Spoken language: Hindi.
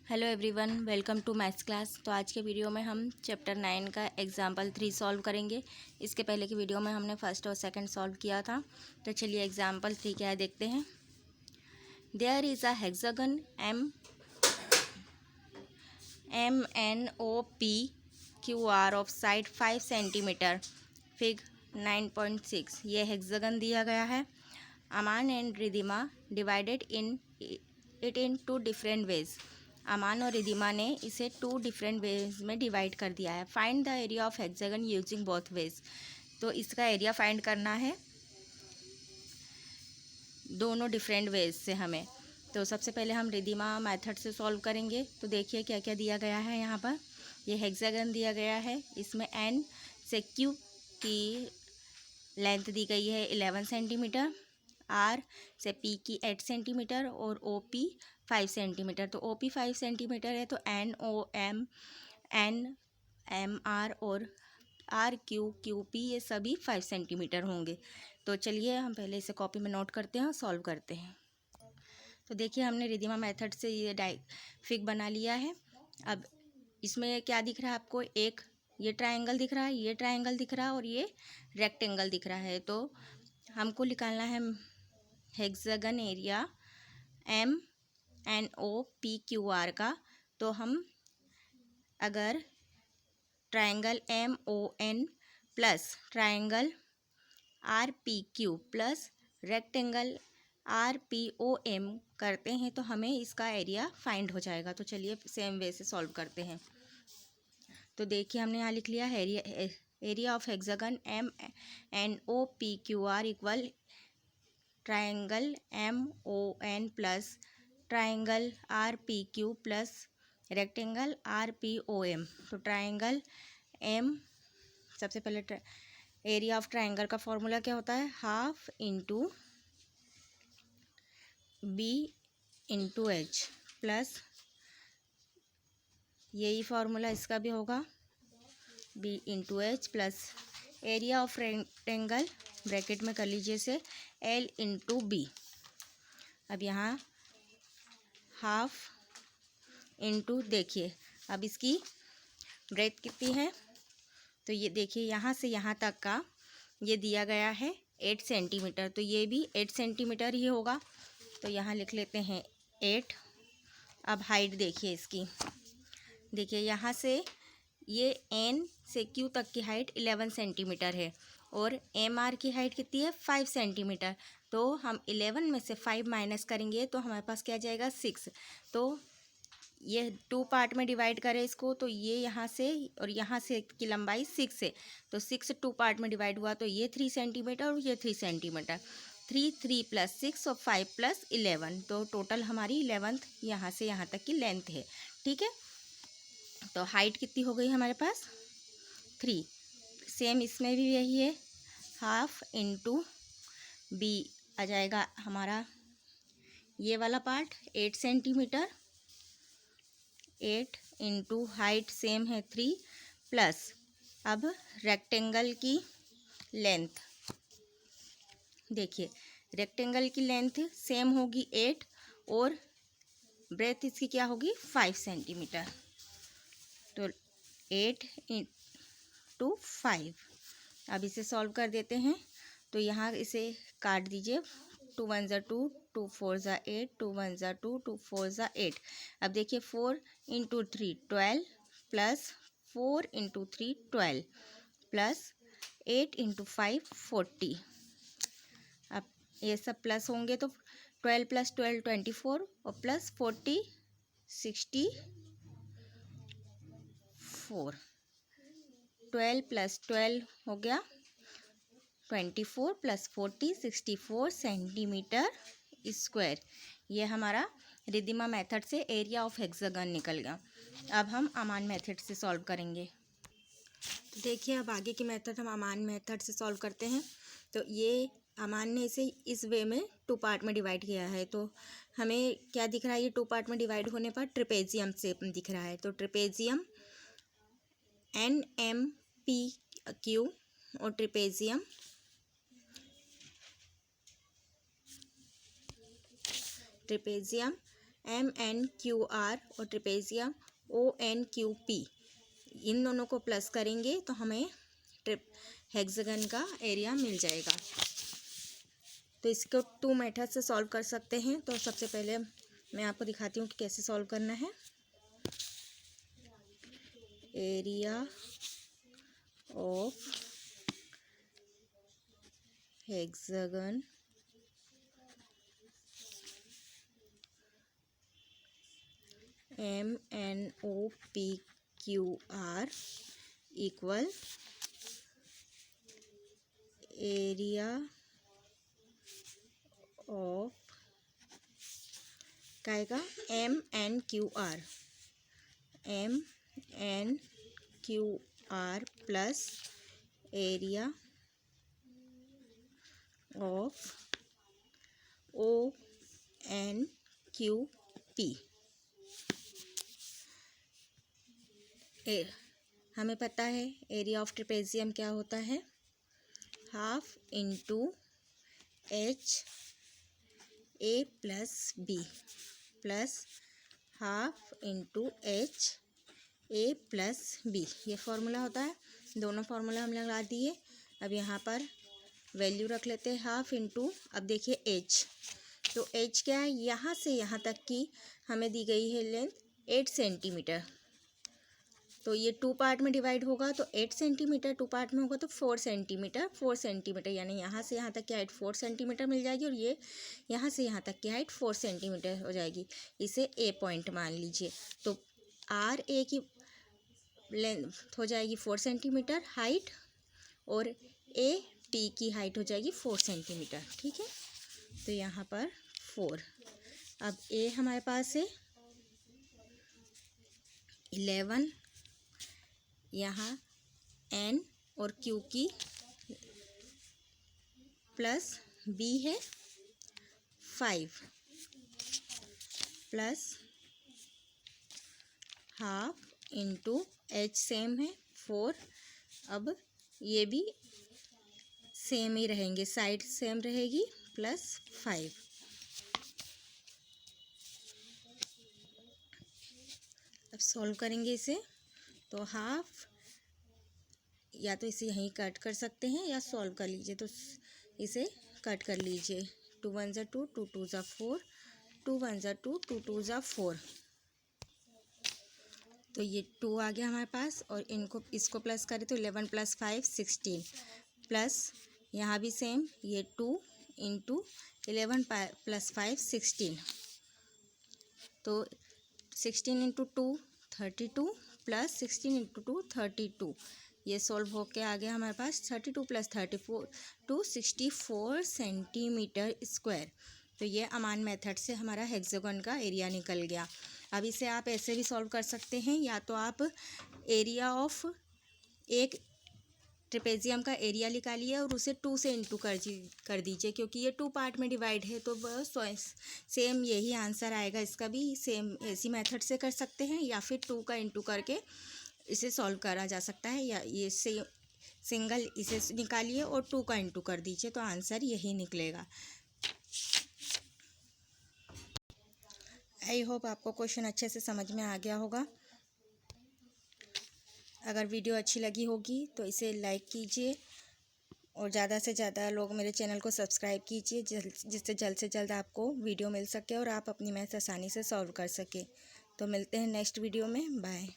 Hello everyone, welcome to maths class. तो आज के वीडियो में हम चैप्टर 9 का एग्जाम्पल 3 सॉल्व करेंगे। इसके पहले की वीडियो में हमने फर्स्ट और सेकंड सॉल्व किया था। तो चलिए एग्जाम्पल 3 क्या है देखते हैं। There is a hexagon MNOPQR of side 5 centimetre, fig 9.6। ये हेक्सागन दिया गया है। Aman and Ridhima divided it in 2 different ways. Aman और रिदिमा ने इसे 2 डिफरेंट वेज में डिवाइड कर दिया है। Find the area of hexagon using both ways. तो इसका एरिया फाइंड करना है दोनों डिफरेंट वेज से हमें। तो सबसे पहले हम रिदिमा मेथड से सॉल्व करेंगे। तो देखिए क्या क्या दिया गया है यहाँ पर। ये हेक्सागन दिया गया है, इसमें एन से क्यू की लेंथ दी गई है 11 सेंटीमीटर, आर से पी की 8 सेंटीमीटर और ओ पी 5 सेंटीमीटर। तो ओ पी 5 सेंटीमीटर है तो एन एम आर और आर क्यू पी ये सभी 5 सेंटीमीटर होंगे। तो चलिए हम पहले इसे कॉपी में नोट करते हैं और सॉल्व करते हैं। तो देखिए हमने रिदिमा मेथड से ये फिग बना लिया है। अब इसमें क्या दिख रहा है आपको, एक ये ट्रायंगल दिख रहा है, ये ट्रायंगल दिख रहा है और ये रेक्टेंगल दिख रहा है। तो हमको निकालना है हेक्सागन एरिया MNOPQR का। तो हम अगर triangle MON plus triangle RPQ plus rectangle RPOM करते हैं तो हमें इसका एरिया फाइंड हो जाएगा। तो चलिए सेम वे से सॉल्व करते हैं। तो देखिए हमने यहाँ लिख लिया है area of hexagon MNOPQR equal triangle MON plus triangle RPQ plus rectangle RPOM। तो ट्रायंगल सबसे पहले एरिया ऑफ ट्रायंगल का फॉर्मूला क्या होता है, half into B into H plus यही फार्मूला इसका भी होगा, B into H plus area of rectangle bracket में कर लीजिए से एल इंटू बी। अब यहाँ हाफ इंटू देखिए अब इसकी ब्रेथ कितनी है, तो ये देखिए यहाँ से यहाँ तक का ये दिया गया है 8 सेंटीमीटर। तो ये भी 8 सेंटीमीटर ही होगा। तो यहाँ लिख लेते हैं 8। अब हाइट देखिए इसकी, देखिए यहाँ से ये एन से क्यू तक की हाइट 11 सेंटीमीटर है और एम आर की हाइट कितनी है 5 सेंटीमीटर। तो हम 11 में से 5 माइनस करेंगे तो हमारे पास क्या जाएगा 6। तो ये 2 पार्ट में डिवाइड करें इसको, तो ये यहाँ से और यहाँ से की लंबाई 6 है। तो 6 2 पार्ट में डिवाइड हुआ तो ये 3 सेंटीमीटर और ये 3 सेंटीमीटर। 3 प्लस 6 और 5 प्लस 11। तो टोटल हमारी 11th यहाँ से यहाँ तक की लेंथ है। ठीक है, तो हाइट कितनी हो गई हमारे पास 3। सेम इसमें भी यही है, हाफ इंटू बी आ जाएगा हमारा ये वाला part 8 centimetre, 8 into height same है 3 प्लस अब रेक्टेंगल की लेंथ देखिए, रेक्टेंगल की लेंथ सेम होगी 8 और ब्रेथ इसकी क्या होगी 5 सेंटीमीटर। तो 8 इंटू 5। अब इसे सॉल्व कर देते हैं। तो यहाँ इसे काट दीजिए, 2 1 ज़ा 2, 2 4 ज़ा 8, 2 1 ज़ा 2, 2 4 ज़ा 8। अब देखिए 4 into 3 12 plus 4 into 3 12 plus 8 into 5 40। अब ये सब प्लस होंगे तो 12 प्लस 12 24 और प्लस 40 64। 12 प्लस 12 हो गया 24 प्लस 40 64 सेंटीमीटर स्क्वायर। ये हमारा रिदिमा मेथड से एरिया ऑफ हेक्सागन निकल गया। अब हम अमान मेथड से सॉल्व करेंगे। तो देखिए अब आगे की मेथड हम अमान मेथड से सॉल्व करते हैं। तो ये अमान ने इसे इस वे में 2 पार्ट में डिवाइड किया है। तो हमें क्या दिख रहा है, ये 2 पार्ट में डिवाइड होने पर ट्रेपेजियम शेप दिख रहा है। तो ट्रेपेजियम NMPQ और ट्रेपेजियम MNQR और ट्रिपेजियम ONQP, इन दोनों को प्लस करेंगे तो हमें हेक्सागन का एरिया मिल जाएगा। तो इसको 2 मेथड से सॉल्व कर सकते हैं। तो सबसे पहले मैं आपको दिखाती हूँ कि कैसे सॉल्व करना है। Area of hexagon MNOPQR equal area of क्या आएगा, MNQR plus area of ONQP। हमें पता है एरिया ऑफ ट्रेपेजियम क्या होता है, half into HA plus B plus half into HA plus B, ये फॉर्मूला होता है। दोनों फार्मूला हमने लगा दिए। अब यहाँ पर वैल्यू रख लेते हैं हाफ इंटू, अब देखिए H, तो H क्या है, यहाँ से यहाँ तक की हमें दी गई है लेंथ 8 सेंटीमीटर। तो ये 2 पार्ट में डिवाइड होगा तो 8 सेंटीमीटर, 2 पार्ट में होगा तो 4 सेंटीमीटर, यानी यहाँ से यहाँ तक की हाइट 4 सेंटीमीटर मिल जाएगी और ये यहाँ से यहाँ तक की हाइट 4 सेंटीमीटर हो जाएगी। इसे A पॉइंट मान लीजिए। तो RA की लेंथ हो जाएगी 4 सेंटीमीटर हाइट और AP की हाइट हो जाएगी 4 सेंटीमीटर, ठीक है। तो यहाँ पर 4, अब A हमारे पास है 11, यहाँ N और Q की प्लस B है 5 plus half into H same है 4, अब ये भी सेम ही रहेंगे, साइड सेम रहेगी, प्लस 5। अब सॉल्व करेंगे इसे, तो हाफ, या तो इसे यहीं कट कर सकते हैं या सॉल्व कर लीजिए। तो इसे कट कर लीजिए, 2 1 ज़ा 2, 2 2 ज़ा 4, 2 1 ज़ा 2, 2 2 ज़ा 4। तो ये 2 आ गया हमारे पास और इसको प्लस करें तो 11 प्लस 5 16 प्लस यहाँ भी सेम, ये 2 इंटू 11 प्लस 5 16, तो 16 इंटू 2 32 प्लस 16 इंटू 2 32। ये सॉल्व होके आ गया हमारे पास 32 प्लस 34 टू 64 सेंटीमीटर स्क्वायर। तो ये अमान मेथड से हमारा हेक्सागन का एरिया निकल गया। अब इसे आप ऐसे भी सॉल्व कर सकते हैं, या तो आप एरिया ऑफ एक ट्रेपेजियम का एरिया निकालिए और उसे 2 से इंटू कर दीजिए, क्योंकि ये 2 पार्ट में डिवाइड है। तो सेम यही आंसर आएगा, इसका भी सेम ऐसी मेथड से कर सकते हैं, या फिर 2 का इंटू करके इसे सॉल्व करा जा सकता है, या ये सिंगल इसे निकालिए और 2 का इंटू कर दीजिए, तो आंसर यही निकलेगा। आई होप आपको क्वेश्चन अच्छे से समझ में आ गया होगा। अगर वीडियो अच्छी लगी होगी तो इसे लाइक कीजिए और ज़्यादा से ज़्यादा लोग मेरे चैनल को सब्सक्राइब कीजिए, जिससे जल्द से जल्द आपको वीडियो मिल सके और आप अपनी मैथ्स आसानी से सॉल्व कर सके। तो मिलते हैं नेक्स्ट वीडियो में, बाय।